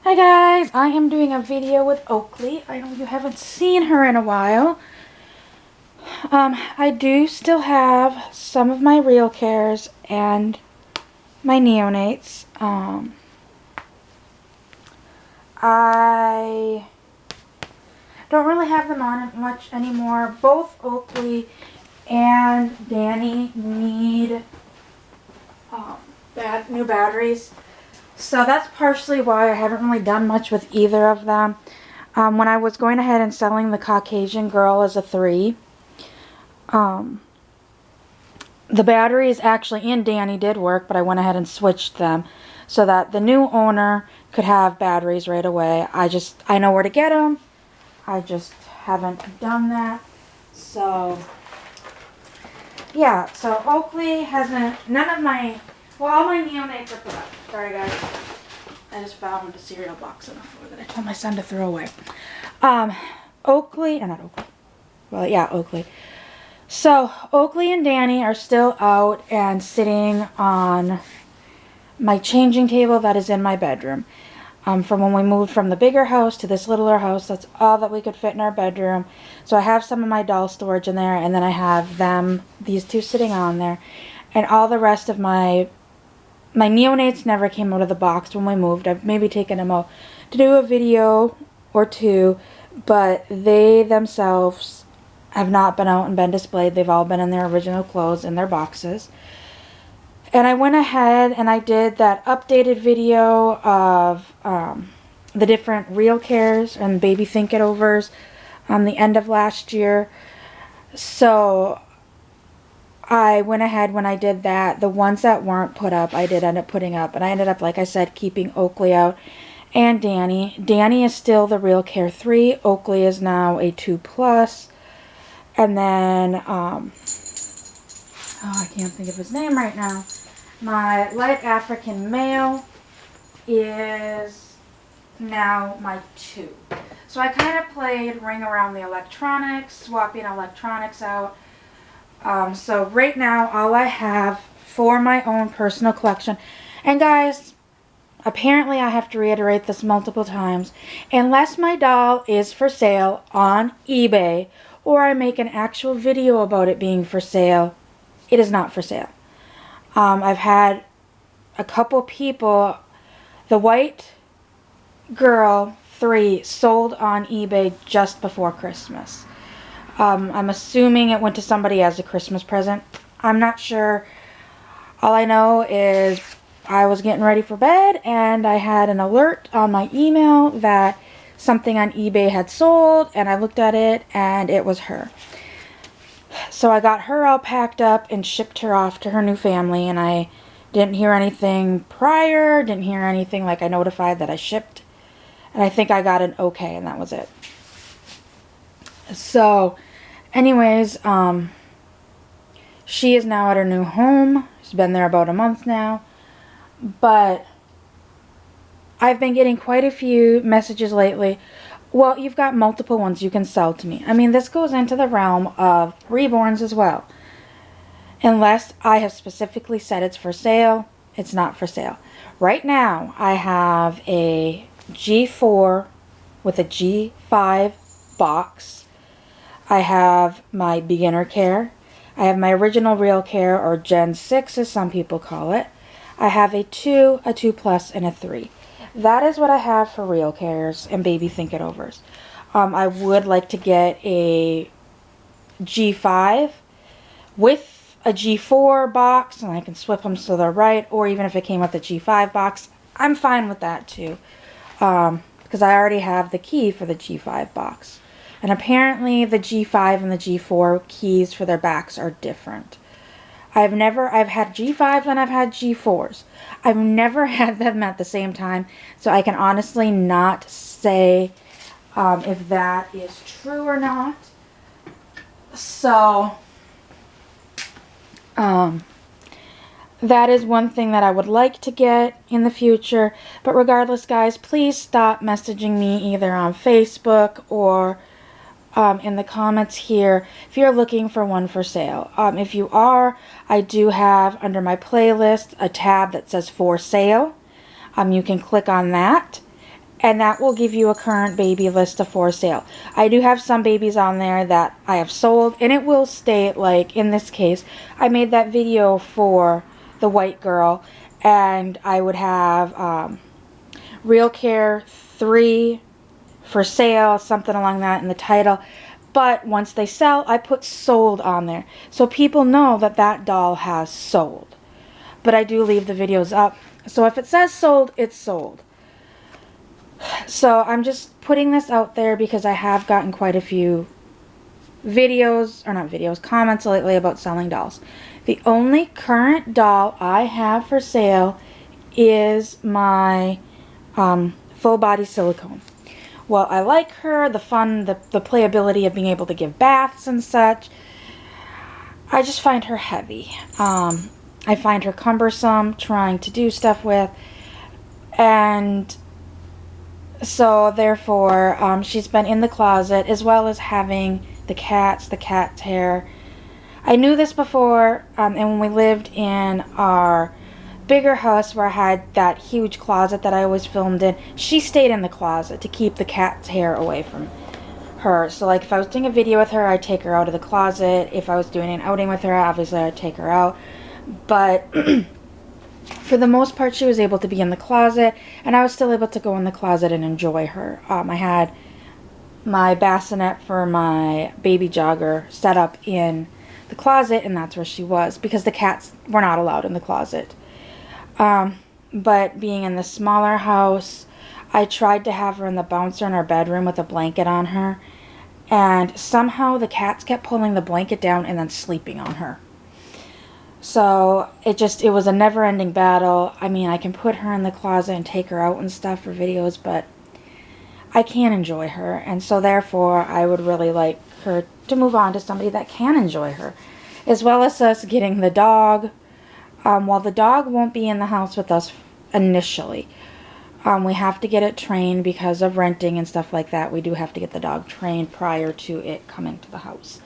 Hi guys, I am doing a video with Oakley. I know you haven't seen her in a while. I do still have some of my real cares and my neonates. I don't really have them on much anymore. Both Oakley and Danny need new batteries. So that's partially why I haven't really done much with either of them. When I was going ahead and selling the Caucasian girl as a 3, the batteries actually in Danny did work, but I went ahead and switched them so that the new owner could have batteries right away. I know where to get them. I just haven't done that. So, yeah. So Oakley hasn't, all my neonates are put up. Sorry guys. I just found a cereal box on the floor that I told my son to throw away. Oakley. So Oakley and Danny are still out and sitting on my changing table that is in my bedroom. From when we moved from the bigger house to this littler house, that's all that we could fit in our bedroom. So I have some of my doll storage in there, and then I have these two sitting on there. And all the rest of my neonates never came out of the box when we moved. I've maybe taken them out to do a video or two, but they themselves have not been out and been displayed. They've all been in their original clothes in their boxes. And I went ahead and I did that updated video of the different real cares and baby think-it-overs on the end of last year. So I went ahead when I did that. The ones that weren't put up, I did end up putting up. And I ended up, like I said, keeping Oakley out and Danny. Danny is still the Real Care 3. Oakley is now a 2+. And then, I can't think of his name right now. My light African male is now my 2. So I kind of played ring around the electronics, swapping electronics out. So right now, all I have for my own personal collection, and guys, apparently I have to reiterate this multiple times, unless my doll is for sale on eBay, or I make an actual video about it being for sale, it is not for sale. I've had a couple people, the white girl 3 sold on eBay just before Christmas. I'm assuming it went to somebody as a Christmas present. I'm not sure. All I know is I was getting ready for bed and I had an alert on my email that something on eBay had sold, and I looked at it and it was her. So I got her all packed up and shipped her off to her new family, and I didn't hear anything prior, didn't hear anything like I notified that I shipped. And I think I got an okay, and that was it. So, anyways, she is now at her new home. She's been there about a month now. But I've been getting quite a few messages lately. Well, you've got multiple ones you can sell to me. I mean, this goes into the realm of Reborns as well. Unless I have specifically said it's for sale, it's not for sale. Right now, I have a G4 with a G5 box. I have my beginner care. I have my original real care, or Gen 6 as some people call it. I have a 2, a 2+, and a 3. That is what I have for real cares and baby think-it-overs. I would like to get a G5 with a G4 box, and I can swap them so they're right, or even if it came with a G5 box, I'm fine with that too. Because I already have the key for the G5 box. And apparently the G5 and the G4 keys for their backs are different. I've had G5s and I've had G4s. I've never had them at the same time, so I can honestly not say if that is true or not. So, that is one thing that I would like to get in the future. But regardless, guys, please stop messaging me either on Facebook or in the comments here if you're looking for one for sale. If you are, I do have under my playlist a tab that says for sale. You can click on that and that will give you a current baby list of for sale. I do have some babies on there that I have sold, and it will state, like in this case, I made that video for the white girl, and I would have Real Care 3 for sale, something along that in the title. But once they sell, I put sold on there, so people know that that doll has sold. But I do leave the videos up, so if it says sold, it's sold. So I'm just putting this out there because I have gotten quite a few videos, or not videos, comments lately about selling dolls. The only current doll I have for sale is my full body Silicone. Well, I like her, the fun, the playability of being able to give baths and such. I just find her heavy. I find her cumbersome trying to do stuff with, and so therefore she's been in the closet, as well as having the cat's hair. I knew this before, and when we lived in our bigger house where I had that huge closet that I always filmed in, she stayed in the closet to keep the cat's hair away from her. So like if I was doing a video with her, I'd take her out of the closet. If I was doing an outing with her, obviously I'd take her out. But for the most part, she was able to be in the closet, and I was still able to go in the closet and enjoy her. I had my bassinet for my baby jogger set up in the closet, and that's where she was, because the cats were not allowed in the closet. But being in the smaller house, I tried to have her in the bouncer in our bedroom with a blanket on her, and somehow the cats kept pulling the blanket down and then sleeping on her. So it was a never-ending battle. I mean, I can put her in the closet and take her out and stuff for videos, but I can't enjoy her, and so therefore I would really like her to move on to somebody that can enjoy her, as well as us getting the dog. While the dog won't be in the house with us initially, we have to get it trained because of renting and stuff like that. We do have to get the dog trained prior to it coming to the house.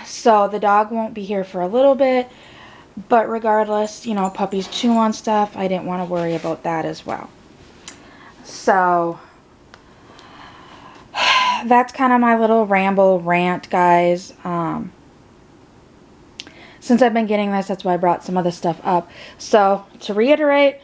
So the dog won't be here for a little bit, but regardless, you know, puppies chew on stuff. I didn't want to worry about that as well. So that's kind of my little rant, guys. Since I've been getting this, that's why I brought some other stuff up. So, to reiterate,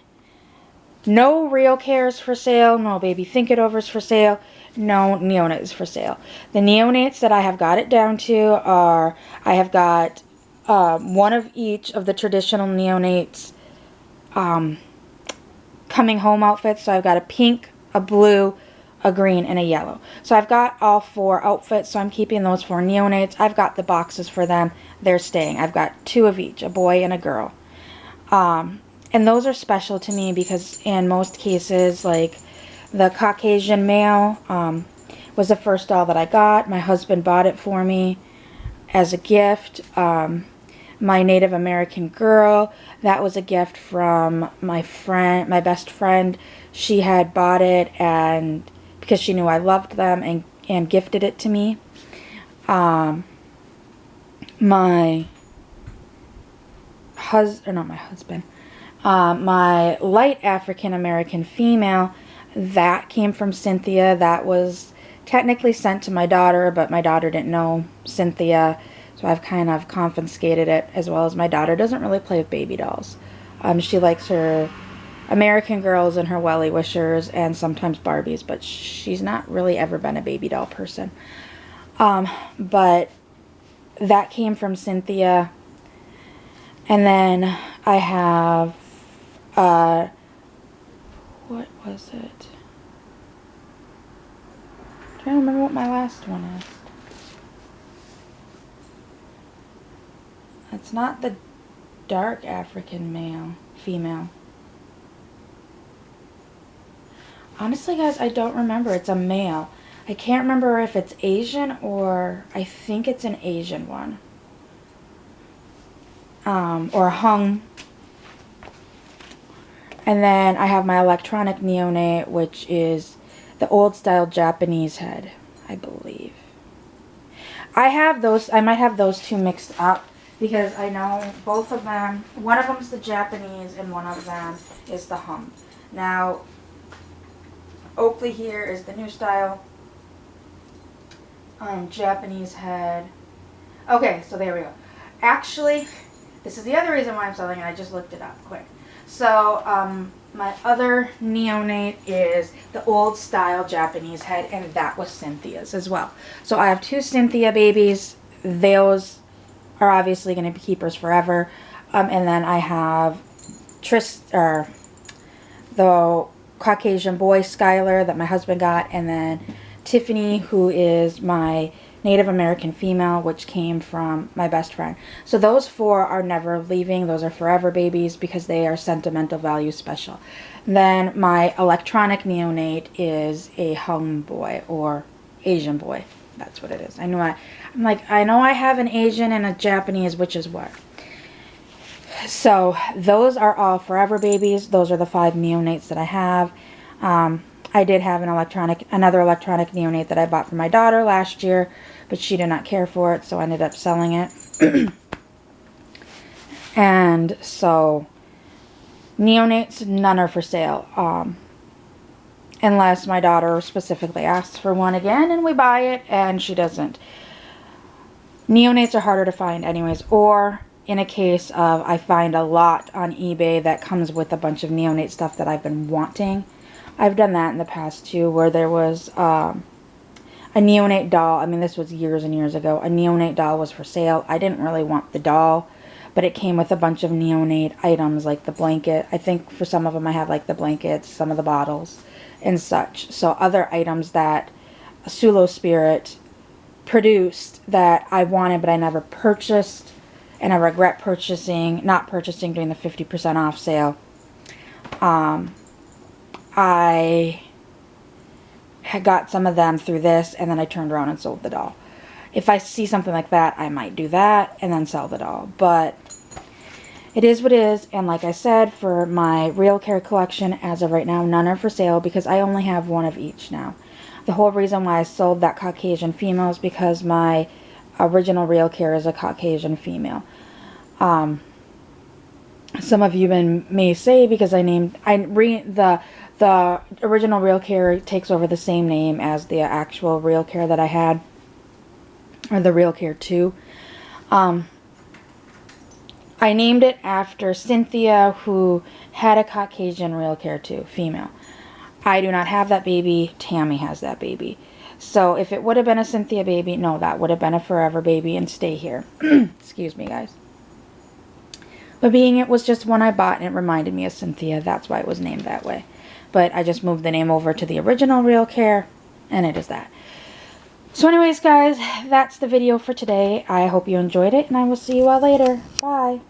no Real Cares for sale, no Baby Think It Overs for sale, no neonates for sale. The neonates that I have got it down to are, I have got one of each of the traditional neonates coming home outfits. So I've got a pink, a blue, a green, and a yellow. So I've got all 4 outfits, so I'm keeping those 4 neonates. I've got the boxes for them. They're staying. I've got 2 of each, a boy and a girl. And those are special to me because in most cases, like the Caucasian male was the first doll that I got. My husband bought it for me as a gift. My Native American girl, that was a gift from my best friend. She had bought it, and because she knew I loved them, and gifted it to me. My light African American female, that came from Cynthia. That was technically sent to my daughter, but my daughter didn't know Cynthia, so I've kind of confiscated it, as well as my daughter doesn't really play with baby dolls. She likes her American Girls and her Welly Wishers and sometimes Barbies, but she's not really ever been a baby doll person. But that came from Cynthia. And then I have, what was it? I'm trying to remember what my last one is. It's not the dark African female. Honestly, guys, I don't remember. It's a male. I can't remember if it's Asian or I think it's an Asian one. Or hung. And then I have my electronic neonate, which is the old style Japanese head, I believe. I have those. I might have those two mixed up because I know both of them. One of them is the Japanese and one of them is the hung. Now, Oakley here is the new style. Japanese head. Okay, so there we go. Actually, this is the other reason why I'm selling it. I just looked it up quick. So, my other neonate is the old style Japanese head, and that was Cynthia's as well. So I have 2 Cynthia babies. Those are obviously going to be keepers forever. And then I have the Caucasian boy Skylar that my husband got, and then Tiffany, who is my Native American female, which came from my best friend. So those 4 are never leaving. Those are forever babies because they are sentimental value special. Then my electronic neonate is a Hung boy or Asian boy. That's what it is. I'm like, I know I have an Asian and a Japanese, which is what. So those are all forever babies. Those are the 5 neonates that I have. I did have another electronic neonate that I bought for my daughter last year, but she did not care for it, so I ended up selling it. And so, neonates, none are for sale. Unless my daughter specifically asks for one again, and we buy it, and she doesn't. Neonates are harder to find anyways, or in a case of I find a lot on eBay that comes with a bunch of neonate stuff that I've been wanting. I've done that in the past too, where there was a neonate doll. I mean, this was years and years ago. A neonate doll was for sale. I didn't really want the doll, but it came with a bunch of neonate items like the blanket. I think for some of them I have like the blankets, some of the bottles and such. So other items that Sulo Spirit produced that I wanted but I never purchased, and I regret not purchasing during the 50% off sale. I had got some of them through this, and then I turned around and sold the doll. If I see something like that, I might do that and then sell the doll. But it is what it is, and like I said, for my Real Care collection, as of right now, none are for sale because I only have 1 of each now. The whole reason why I sold that Caucasian female is because my original Real Care is a Caucasian female. Some of you may say because the original Real Care takes over the same name as the actual Real Care that I had, or the Real Care 2. I named it after Cynthia, who had a Caucasian Real Care 2 female. I do not have that baby. Tammy has that baby. So if it would have been a Cynthia baby, no, that would have been a forever baby and stay here. Excuse me, guys. But being it was just one I bought and it reminded me of Cynthia, that's why it was named that way. But I just moved the name over to the original Real Care, and it is that. So anyways, guys, that's the video for today. I hope you enjoyed it, and I will see you all later. Bye.